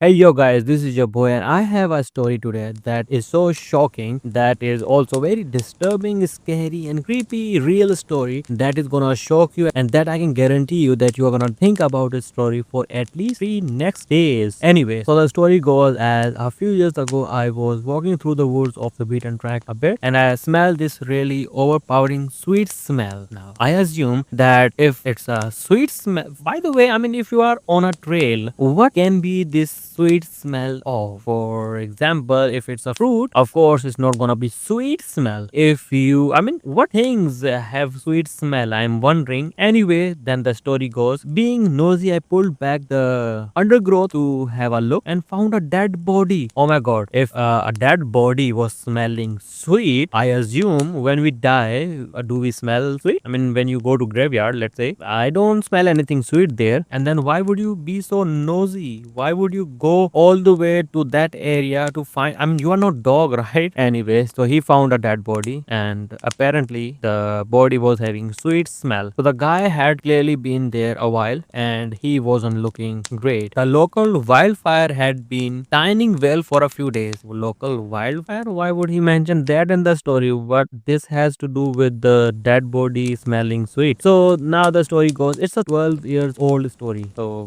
Hey yo guys, this is your boy and I have a story today that is so shocking, that is also very disturbing, scary and creepy real story that is gonna shock you, and that I can guarantee you that you are gonna think about this story for at least 3 next days. Anyway, so the story goes as a few years ago I was walking through the woods of the beaten track a bit and I smelled this really overpowering sweet smell. Now I assume that if it's a sweet smell, by the way, I mean, if you are on a trail, what can be this sweet smell of? For example, if it's a fruit, of course it's not gonna be sweet smell. If you, I mean, what things have sweet smell, I'm wondering. Anyway, then the story goes, being nosy, I pulled back the undergrowth to have a look and found a dead body. Oh my god, if a dead body was smelling sweet, I assume when we die, do we smell sweet? I mean, when you go to graveyard, let's say, I don't smell anything sweet there. And then why would you be so nosy? Why would you go all the way to that area to find? I mean, you are not dog, right? Anyway, so he found a dead body, and apparently the body was having sweet smell. So the guy had clearly been there a while, and he wasn't looking great. The local wildfire had been dining well for a few days. Local wildfire? Why would he mention that in the story? What this has to do with the dead body smelling sweet? So now the story goes, it's a 12 years old story. So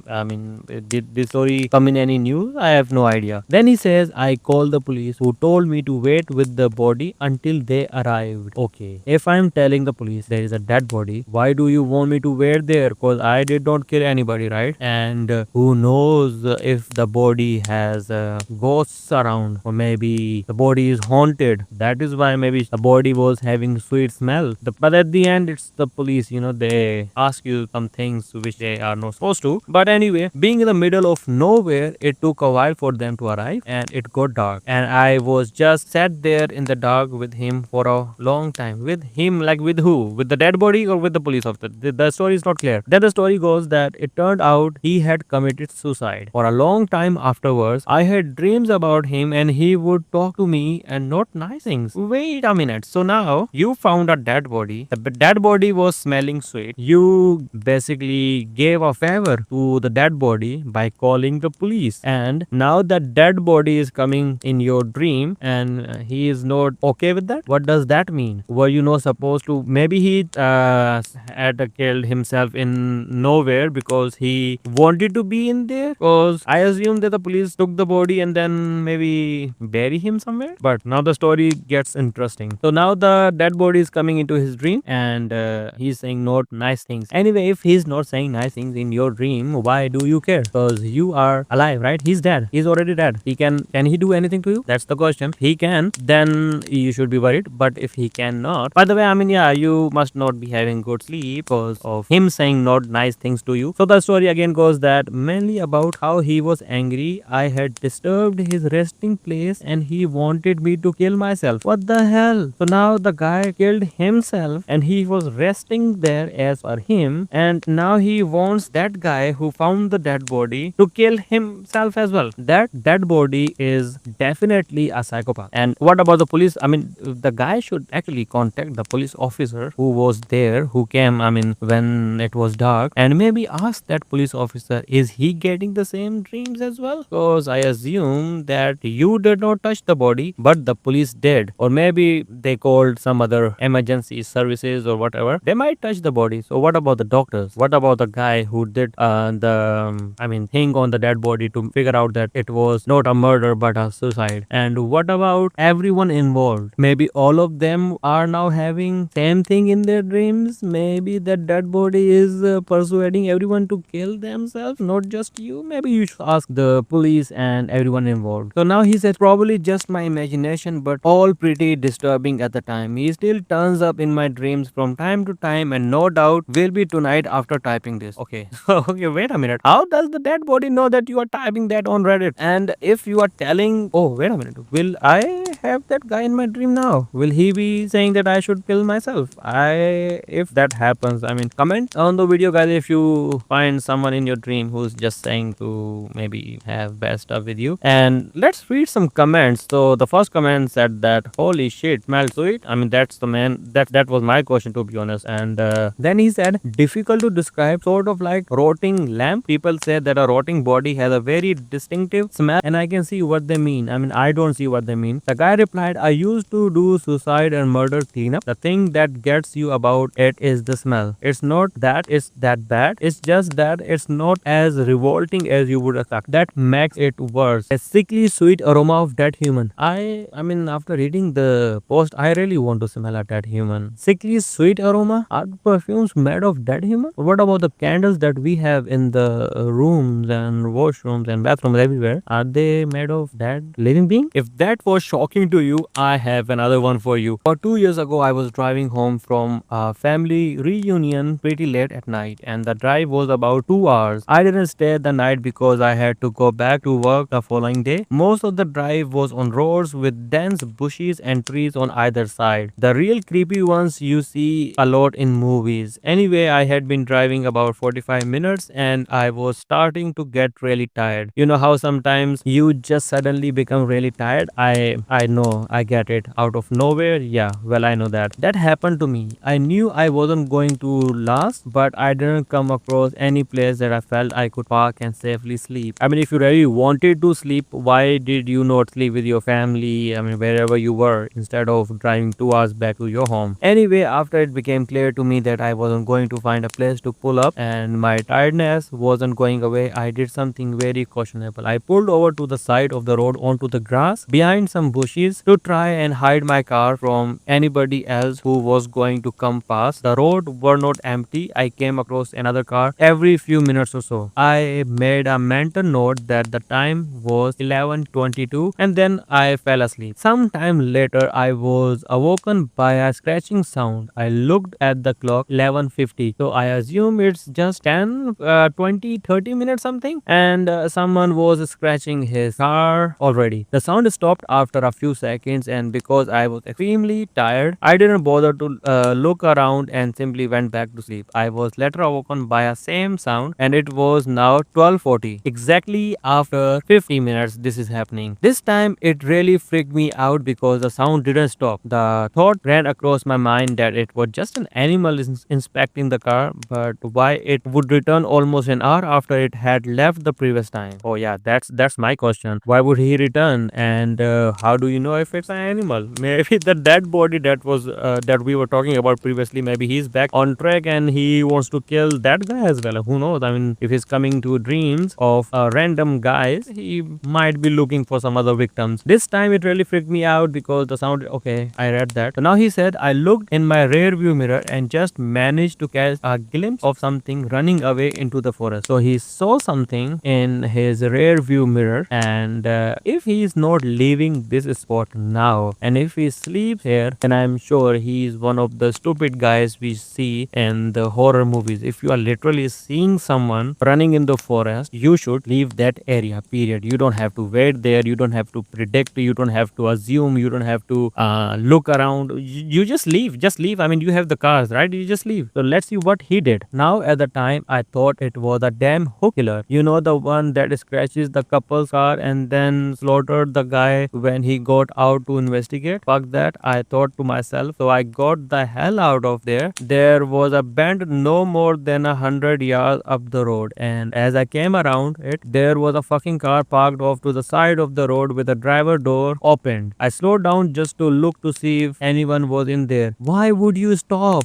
I mean, did this story come in any news? I have no idea. Then he says, I called the police who told me to wait with the body until they arrived. Okay, if I'm telling the police there is a dead body, why do you want me to wait there? Because I did not kill anybody, right? And who knows if the body has ghosts around, or maybe the body is haunted. That is why maybe the body was having sweet smell. But at the end, it's the police, they ask you some things which they are not supposed to. But anyway, being in the middle of nowhere, it took a while for them to arrive and it got dark. And I was just sat there in the dark with him for a long time. With him, like with who? With the dead body or with the police officer? The story is not clear. Then the story goes that it turned out he had committed suicide. For a long time afterwards, I had dreams about him and he would talk to me and not nice things. Wait a minute. So now you found a dead body. The dead body was smelling sweet. You basically gave a favor to the dead body by calling the police. And now the dead body is coming in your dream and he is not okay with that. What does that mean? Were you not supposed to? Maybe he had killed himself in nowhere because he wanted to be in there. Because I assume that the police took the body and then maybe bury him somewhere. But now the story gets interesting. So now the dead body is coming into his dream and he's saying not nice things. Anyway, if he's not saying nice things in your dream, why do you care? Because you are alive, right? He's dead. He's already dead. Can he do anything to you? That's the question. If he can, then you should be worried. But if he cannot, by the way, I mean, yeah, you must not be having good sleep because of him saying not nice things to you. So the story again goes that mainly about how he was angry. I had disturbed his resting place and he wanted me to kill myself. What the hell? So now the guy killed himself and he was resting there as per him, and now he wants that guy who found the dead body to kill himself as well. That dead body is definitely a psychopath. And what about the police? I mean, the guy should actually contact the police officer who was there, who came, I mean, when it was dark, and maybe ask that police officer, is he getting the same dreams as well? Because I assume that you did not touch the body, but the police did. Or maybe they called some other emergency services or whatever. They might touch the body. So what about the doctors? What about the guy who did thing on the dead body to figure out that it was not a murder but a suicide? And what about everyone involved? Maybe all of them are now having same thing in their dreams. Maybe that dead body is persuading everyone to kill themselves, not just you. Maybe you should ask the police and everyone involved. So now he says, probably just my imagination, but all pretty disturbing at the time. He still turns up in my dreams from time to time, and no doubt will be tonight after typing this. Okay. Okay, wait a minute. How does the dead body know that you are typing that on Reddit? And if you are telling, oh, wait a minute, will I have that guy in my dream now? Will he be saying that I should kill myself? If that happens, I mean, comment on the video, guys, if you find someone in your dream who's just saying to maybe have bad stuff with you. And let's read some comments. So the first comment said that, holy shit, smells sweet. I mean, that's the man. That was my question, to be honest. And then he said, difficult to describe, sort of like rotting lamp. People say that a rotting body has a very distinctive smell, and I can see what they mean. I mean, I don't see what they mean. The guy replied, I used to do suicide and murder cleanup. The thing that gets you about it is the smell. It's not that it's that bad. It's just that it's not as revolting as you would expect. That makes it worse. A sickly sweet aroma of dead human. I mean, after reading the post, I really want to smell a dead human. Sickly sweet aroma? Are perfumes made of dead human? What about the candles that we have in the rooms and washrooms and bathrooms everywhere? Are they made of dead living being? If that was shocking to you, I have another one for you. About 2 years ago, I was driving home from a family reunion pretty late at night, and the drive was about 2 hours. I didn't stay the night because I had to go back to work the following day. Most of the drive was on roads with dense bushes and trees on either side. The real creepy ones you see a lot in movies. Anyway, I had been driving about 45 minutes and I was starting to get really tired. You know how sometimes you just suddenly become really tired? I know, I get it. Out of nowhere, yeah, well, I know that. That happened to me. I knew I wasn't going to last, but I didn't come across any place that I felt I could park and safely sleep. I mean, if you really wanted to sleep, why did you not sleep with your family? I mean, wherever you were, instead of driving 2 hours back to your home. Anyway, after it became clear to me that I wasn't going to find a place to pull up and my tiredness wasn't going away, I did something very questionable. I pulled over to the side of the road onto the grass behind some bushes to try and hide my car from anybody else who was going to come past. The road were not empty. I came across another car every few minutes or so. I made a mental note that the time was 11:22 and then I fell asleep. Sometime later I was awoken by a scratching sound. I looked at the clock, 11:50. So I assume it's just 10, 20, 30 minutes something, and someone was scratching his car already. The sound stopped after a few seconds, and because I was extremely tired, I didn't bother to look around and simply went back to sleep. I was later awoken by a same sound, and it was now 12:40. Exactly after 50 minutes this is happening. This time it really freaked me out because the sound didn't stop. The thought ran across my mind that it was just an animal inspecting the car, but why it would return almost an hour after it had left the previous time? Oh yeah, that's my question. Why would he return? And how do you know if it's an animal? Maybe the dead body that we were talking about previously, maybe he's back on track and he wants to kill that guy as well. Who knows? I mean, if he's coming to dreams of random guys, he might be looking for some other victims. This time it really freaked me out because the sound, okay, I read that. So now he said, I looked in my rear view mirror and just managed to catch a glimpse of something running away into the forest. So he saw something in his rear view mirror, and if he is not leaving this spot now, and if he sleeps here, then I'm sure he is one of the stupid guys we see in the horror movies. If you are literally seeing someone running in the forest, you should leave that area, period. You don't have to wait there, you don't have to predict, you don't have to assume, you don't have to look around. You just leave. I mean, you have the cars, right? You just leave. So let's see what he did. Now at the time I thought it was a damn hook killer, you know, the one that scratches the couple's car and then slaughtered the guy when he got out to investigate. Fuck that, I thought to myself. So I got the hell out of there. There was a bend no more than 100 yards up the road, and as I came around it, there was a fucking car parked off to the side of the road with the driver door opened. I slowed down just to look to see if anyone was in there. Why would you stop?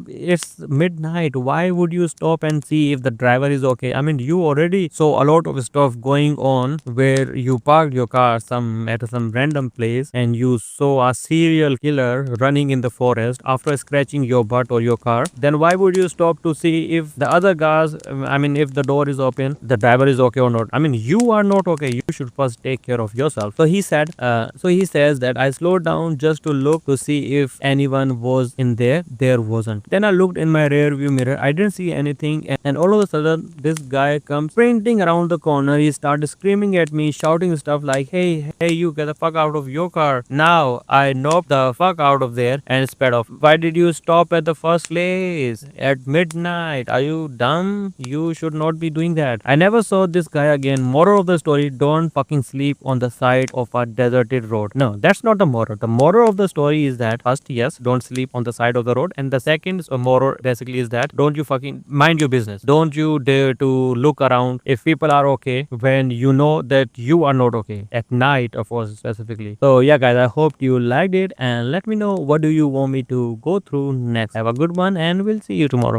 It's midnight. Why would you stop and see if the driver is okay? I mean, you already saw a lot of stuff going on where you parked your car at some random place and you saw a serial killer running in the forest after scratching your butt or your car. Then why would you stop to see if the other cars, I mean, if the door is open, the driver is okay or not? I mean, you are not okay. You should first take care of yourself. So he said, so he says that I slowed down just to look to see if anyone was in there. There wasn't. Then I looked in my rear view mirror. I didn't see anything, and all of a sudden this guy comes sprinting around the corner. He started screaming at me, shouting stuff like, hey, you, get the fuck out of of your car. Now I knocked the fuck out of there and sped off. Why did you stop at the first place? At midnight? Are you dumb? You should not be doing that. I never saw this guy again. Moral of the story, don't fucking sleep on the side of a deserted road. No, that's not the moral. The moral of the story is that first, yes, don't sleep on the side of the road. And the second moral basically is that don't you fucking mind your business. Don't you dare to look around if people are okay when you know that you are not okay. At night, of course, specifically. So yeah, guys, I hope you liked it and let me know what do you want me to go through next. Have a good one and we'll see you tomorrow.